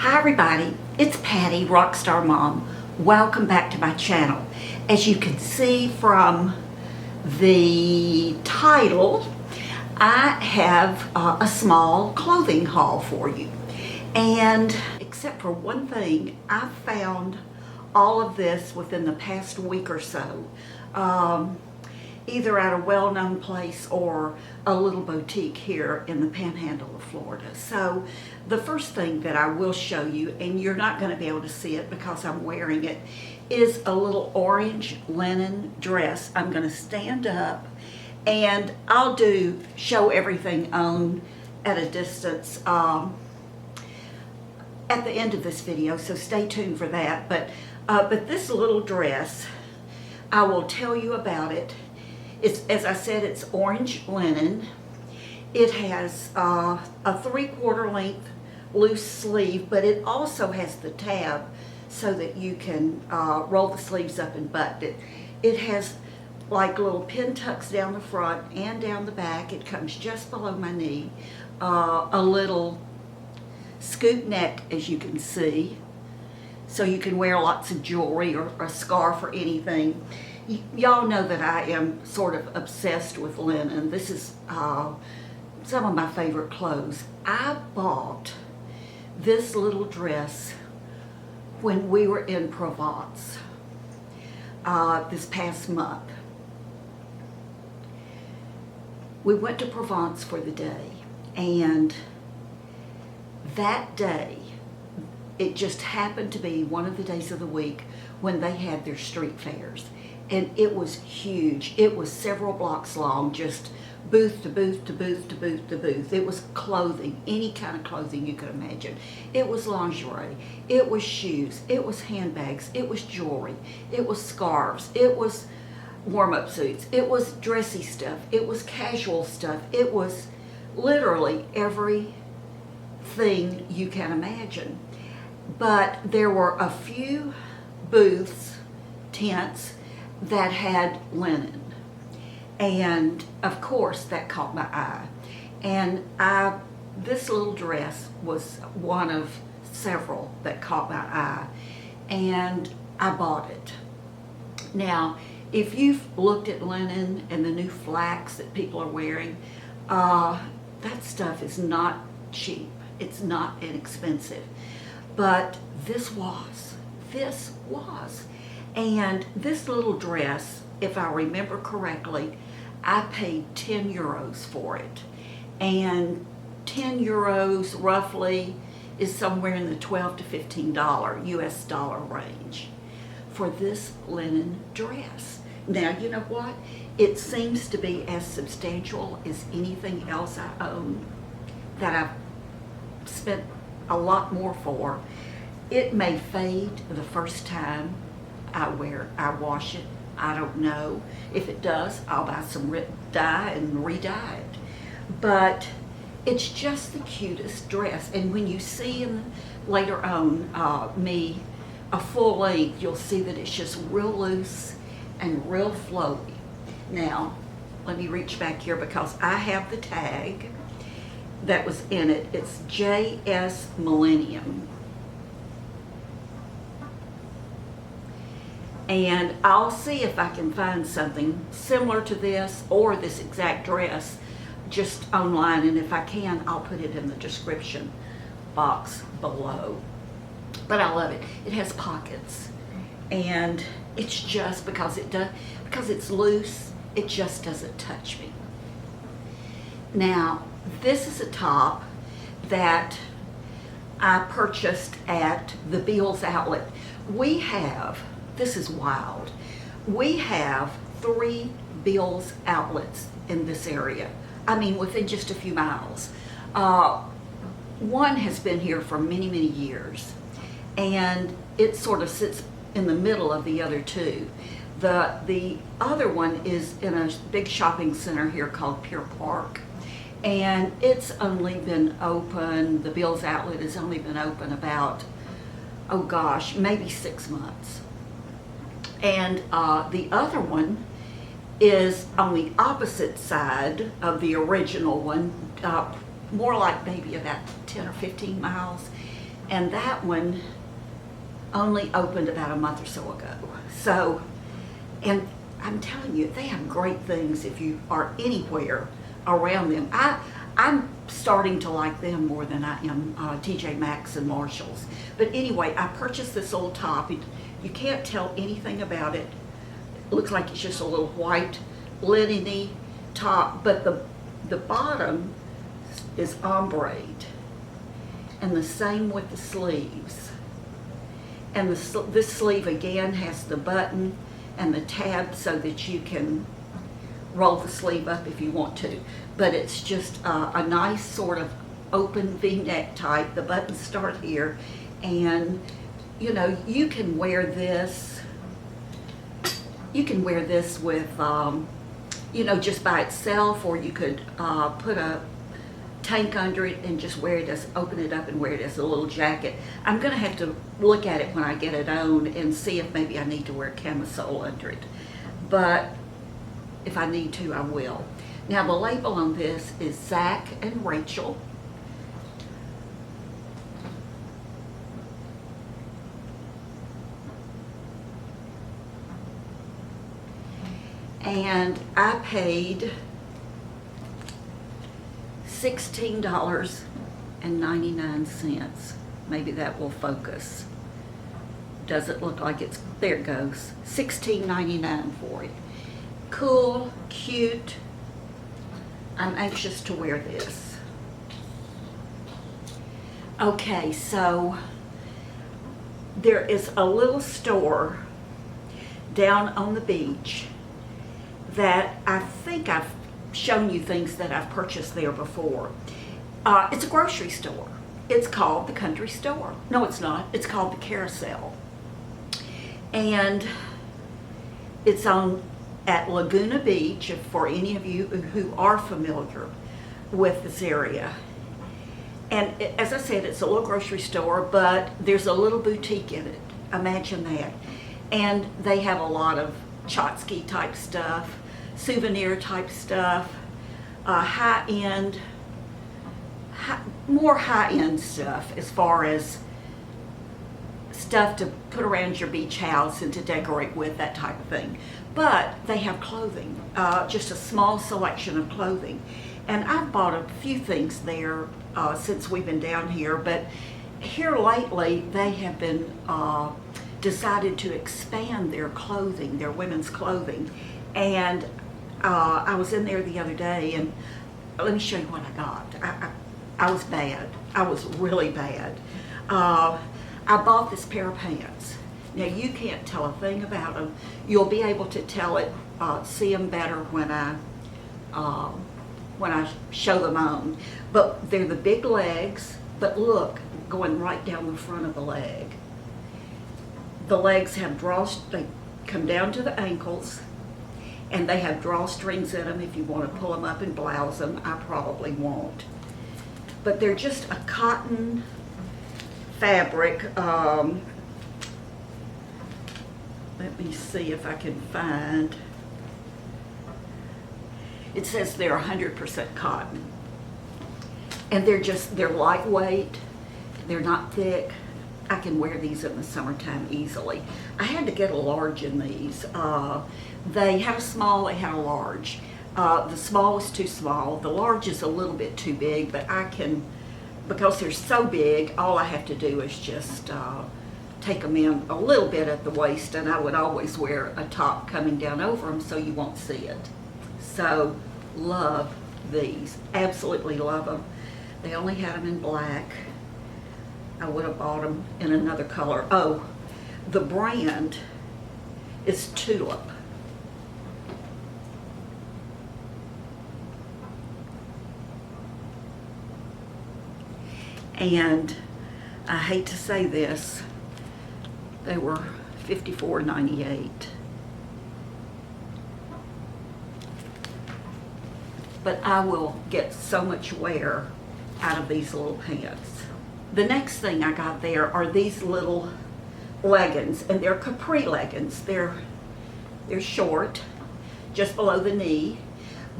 Hi everybody, it's Patty, Rockstar Mom. Welcome back to my channel. As you can see from the title, I have a small clothing haul for you. And except for one thing, I found all of this within the past week or so. Either at a well-known place or a little boutique here in the panhandle of Florida. So the first thing that I will show you, and you're not going to be able to see it because I'm wearing it, is a little orange linen dress. I'm going to stand up and I'll show everything on at a distance at the end of this video, so stay tuned for that. But this little dress, I will tell you about it. It's, as I said, it's orange linen. It has a 3/4 length loose sleeve, but it also has the tab so that you can roll the sleeves up and button it. It has like little pin tucks down the front and down the back. It comes just below my knee. A little scoop neck, as you can see, so you can wear lots of jewelry or a scarf or anything. Y'all know that I am sort of obsessed with linen. This is some of my favorite clothes. I bought this little dress when we were in Provence this past month. We went to Provence for the day, and that day, it just happened to be one of the days of the week when they had their street fairs. And it was huge. It was several blocks long, just booth to booth to booth to booth to booth. It was clothing, any kind of clothing you could imagine. It was lingerie, it was shoes, it was handbags, it was jewelry, it was scarves, it was warm-up suits, it was dressy stuff, it was casual stuff, it was literally everything you can imagine. But there were a few booths, tents, that had linen, and of course that caught my eye. And this little dress was one of several that caught my eye, and I bought it. Now, if you've looked at linen and the new flax that people are wearing, that stuff is not cheap. It's not inexpensive, but this was. And this little dress, if I remember correctly, I paid 10 euros for it. And 10 euros roughly is somewhere in the $12 to $15 US dollar range for this linen dress. Now, you know what? It seems to be as substantial as anything else I own that I've spent a lot more for. It may fade the first time I wash it. I don't know. If it does, I'll buy some dye and re-dye it. But it's just the cutest dress. And when you see later on me a full length, you'll see that it's just real loose and real flowy. Now, let me reach back here because I have the tag that was in it. It's JS Millennium. And I'll see if I can find something similar to this or this exact dress just online, and if I can, I'll put it in the description box below. But I love it. It has pockets, and it's just because it's loose, it just doesn't touch me. Now, this is a top that I purchased at the Beals outlet. This is wild. We have 3 Beals outlets in this area. I mean, within just a few miles. One has been here for many, many years, and it sort of sits in the middle of the other 2. The other one is in a big shopping center here called Pier Park, and it's only been open, the Beals outlet has only been open about, oh gosh, maybe 6 months. And the other one is on the opposite side of the original one, more like maybe about 10 or 15 miles. And that one only opened about a month or so ago. So, and I'm telling you, they have great things if you are anywhere around them. I'm starting to like them more than I am TJ Maxx and Marshalls. But anyway, I purchased this little top. You can't tell anything about it. It looks like it's just a little white linen-y top, but the bottom is ombre, and the same with the sleeves. And this sleeve again has the button and the tab so that you can roll the sleeve up if you want to. But it's just a nice sort of open V-neck type. The buttons start here, and you know, you can wear this. You can wear this with, you know, just by itself, or you could put a tank under it and just wear it as, open it up and wear it as a little jacket. I'm gonna have to look at it when I get it on and see if maybe I need to wear camisole under it. But if I need to, I will. Now the label on this is Zach and Rachel. And I paid $16.99. Maybe that will focus. Does it look like it's, there it goes. $16.99 for it. Cool, cute. I'm anxious to wear this. Okay, so there is a little store down on the beach that I think I've shown you things that I've purchased there before. It's a grocery store. It's called the Country Store. No, it's not. It's called the Carousel. And it's at Laguna Beach, for any of you who are familiar with this area. And as I said, it's a little grocery store, but there's a little boutique in it. Imagine that. And they have a lot of tchotchke type stuff, souvenir type stuff, high-end, more high-end stuff as far as stuff to put around your beach house and to decorate with, that type of thing. But they have clothing, just a small selection of clothing. And I've bought a few things there since we've been down here, but here lately they have been decided to expand their clothing, their women's clothing. And I was in there the other day, and let me show you what I got. I was bad. I was really bad. I bought this pair of pants. Now you can't tell a thing about them. You'll be able to tell it, see them better when I show them on. But they're the big legs, but look, going right down the front of the leg. The legs have they come down to the ankles, and they have drawstrings in them if you want to pull them up and blouse them. I probably won't. But they're just a cotton fabric. Let me see if I can find. It says they're 100% cotton. And they're lightweight. They're not thick. I can wear these in the summertime easily. I had to get a large in these. They had a small, they had a large. The small was too small. The large is a little bit too big, but I can, because they're so big, all I have to do is just take them in a little bit at the waist, and I would always wear a top coming down over them so you won't see it. So, love these. Absolutely love them. They only had them in black. I would have bought them in another color. Oh, the brand is Tulip. And I hate to say this, they were $54.98. But I will get so much wear out of these little pants. The next thing I got there are these little leggings, and they're capri leggings. They're short, just below the knee,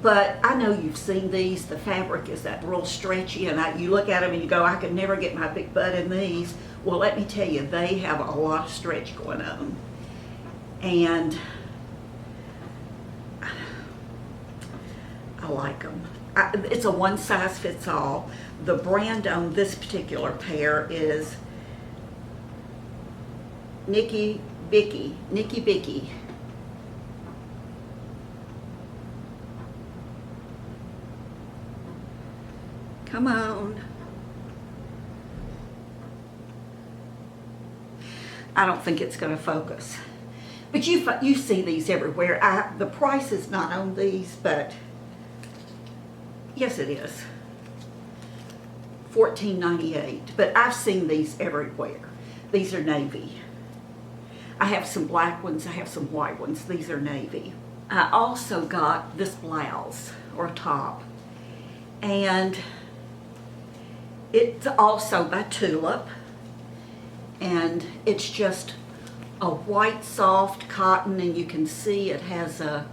But I know you've seen these. The fabric is that real stretchy, and you look at them and you go, I could never get my big butt in these. Well, let me tell you, they have a lot of stretch going on. And I like them. It's a one size fits all. The brand on this particular pair is Nikki Bicky. Come on. I don't think it's going to focus. But you see these everywhere. The price is not on these, but yes, it is. $14.98. But I've seen these everywhere. These are navy. I have some black ones. I have some white ones. These are navy. I also got this blouse or top, and it's also by Tulip, and it's just a white soft cotton, and you can see it has a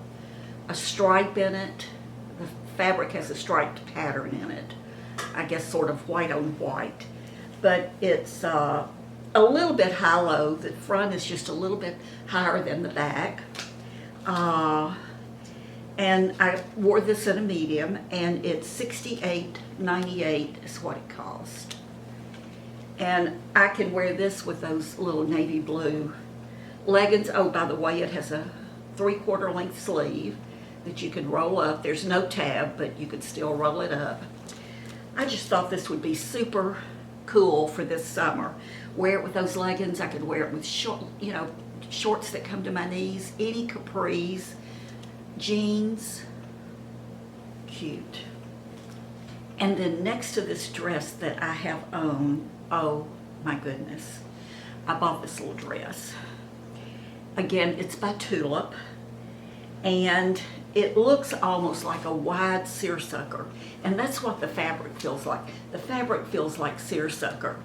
stripe in it. The fabric has a striped pattern in it. I guess sort of white on white, but it's a little bit high-low. The front is just a little bit higher than the back. And I wore this in a medium, and it's $68.98 is what it cost. And I can wear this with those little navy blue leggings. Oh, by the way, it has a 3/4 length sleeve that you can roll up. There's no tab, but you could still roll it up. I just thought this would be super cool for this summer. Wear it with those leggings. I could wear it with shorts that come to my knees, any capris, jeans. Cute. And then next to this dress that I have on, oh my goodness, I bought this little dress. Again, it's by Tulip, and it looks almost like a wide seersucker, and that's what the fabric feels like. The fabric feels like seersucker,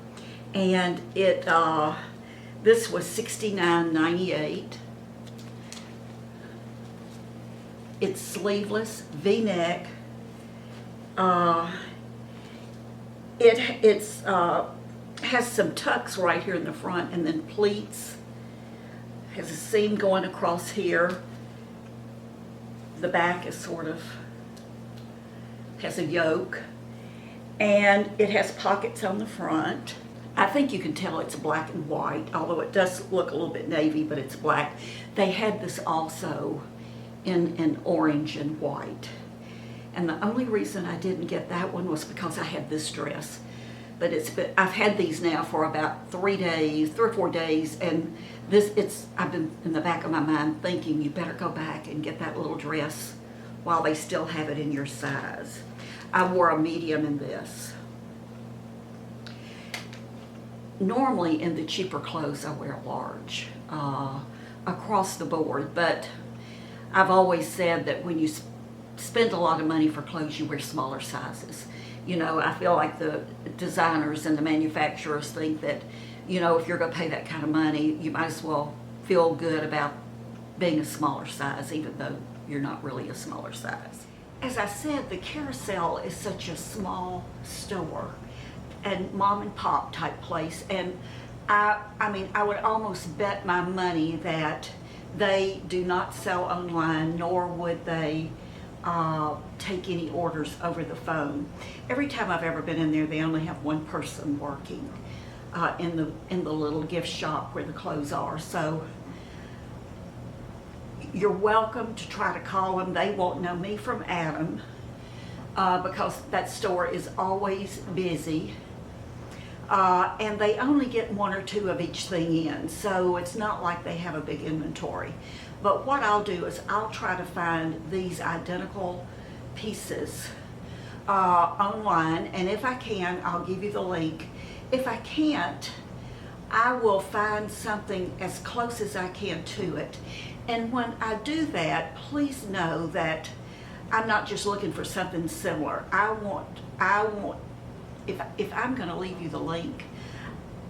and this was $69.98. It's sleeveless, V-neck. It has some tucks right here in the front, and then pleats. Has a seam going across here. The back is sort of, has a yoke, and it has pockets on the front. I think you can tell it's black and white, although it does look a little bit navy, but it's black. They had this also in orange and white. And the only reason I didn't get that one was because I had this dress. But I've had these now for about 3 or 4 days, and I've been in the back of my mind thinking you better go back and get that little dress while they still have it in your size. I wore a medium in this. Normally in the cheaper clothes I wear a large across the board, but I've always said that when you spend a lot of money for clothes, you wear smaller sizes. I feel like the designers and the manufacturers think that, if you're going to pay that kind of money, you might as well feel good about being a smaller size, even though you're not really a smaller size. As I said, the Carousel is such a small store and mom and pop type place, and I would almost bet my money that they do not sell online, nor would they take any orders over the phone. Every time I've ever been in there, they only have one person working in the little gift shop where the clothes are. So you're welcome to try to call them. They won't know me from Adam because that store is always busy. And they only get 1 or 2 of each thing in, so it's not like they have a big inventory. But what I'll do is I'll try to find these identical pieces online, and if I can, I'll give you the link. If I can't, I will find something as close as I can to it. And when I do that, please know that I'm not just looking for something similar. I want if I'm going to leave you the link,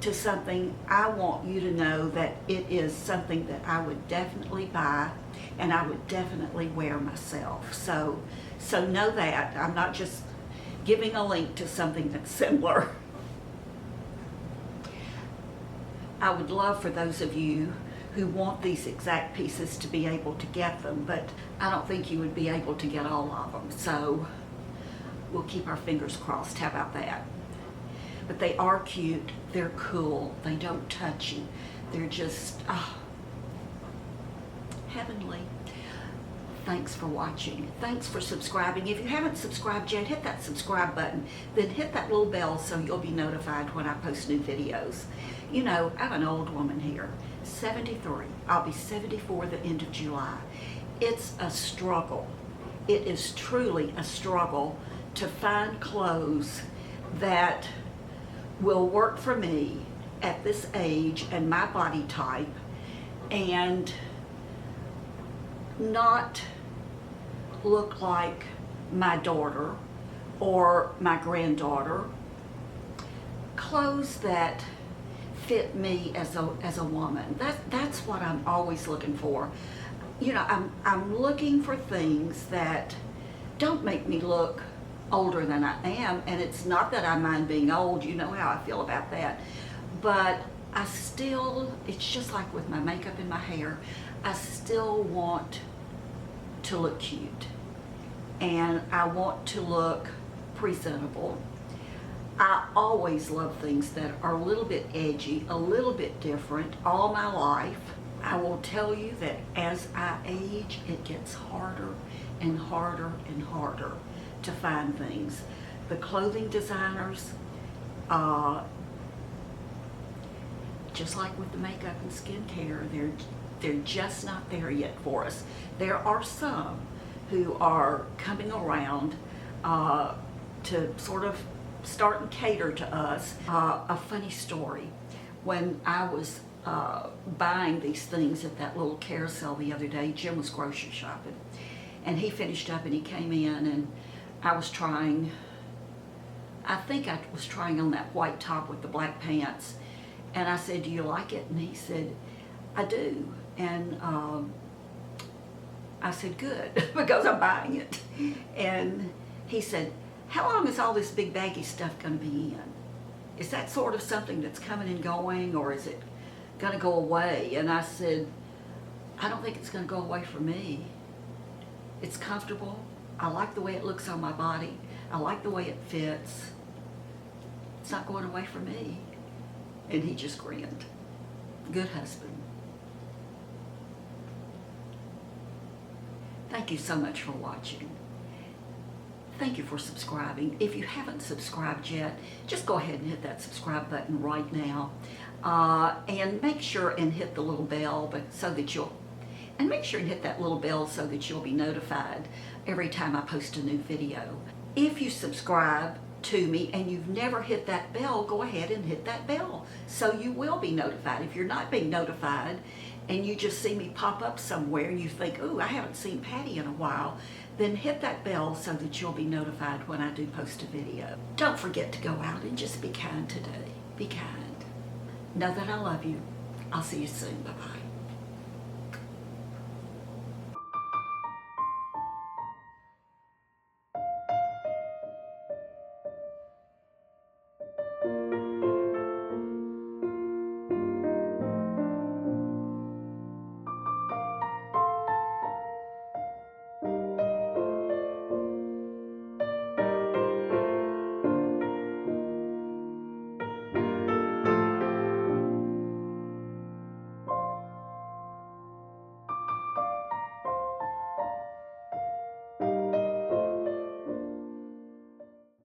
to something, I want you to know that it is something that I would definitely buy and I would definitely wear myself. So know that. I'm not just giving a link to something that's similar. I would love for those of you who want these exact pieces to be able to get them, but I don't think you would be able to get all of them. So we'll keep our fingers crossed. How about that? But they are cute. They're cool. They don't touch you. They're just heavenly. Thanks for watching. Thanks for subscribing. If you haven't subscribed yet, hit that subscribe button. Then hit that little bell so you'll be notified when I post new videos. You know, I'm an old woman here, 73. I'll be 74 the end of July. It's a struggle. It is truly a struggle to find clothes that will work for me at this age and my body type and not look like my daughter or my granddaughter. Clothes that fit me as a woman. That's what I'm always looking for. You know, I'm looking for things that don't make me look older than I am, and it's not that I mind being old, you know how I feel about that, but I still, it's just like with my makeup and my hair, I still want to look cute and I want to look presentable. I always love things that are a little bit edgy, a little bit different all my life. I will tell you that as I age, it gets harder and harder and harder to find things. The clothing designers, just like with the makeup and skincare, they're just not there yet for us. There are some who are coming around to sort of start and cater to us. A funny story, when I was buying these things at that little carousel the other day, Jim was grocery shopping, and he finished up and he came in, and I was trying, I think I was trying on that white top with the black pants, and I said, "Do you like it?" And he said, "I do." And I said, "Good," because I'm buying it. And he said, "How long is all this big baggy stuff going to be in? Is that sort of something that's coming and going, or is it going to go away?" And I said, "I don't think it's going to go away for me. It's comfortable. I like the way it looks on my body. I like the way it fits. It's not going away for me." And he just grinned. Good husband. Thank you so much for watching. Thank you for subscribing. If you haven't subscribed yet, just go ahead and hit that subscribe button right now. And make sure and hit the little bell make sure and hit that little bell so that you'll be notified every time I post a new video. If you subscribe to me and you've never hit that bell, go ahead and hit that bell so you will be notified. If you're not being notified and you just see me pop up somewhere and you think, "Ooh, I haven't seen Patty in a while," then hit that bell so that you'll be notified when I do post a video. Don't forget to go out and just be kind today. Be kind. Know that I love you. I'll see you soon. Bye-bye.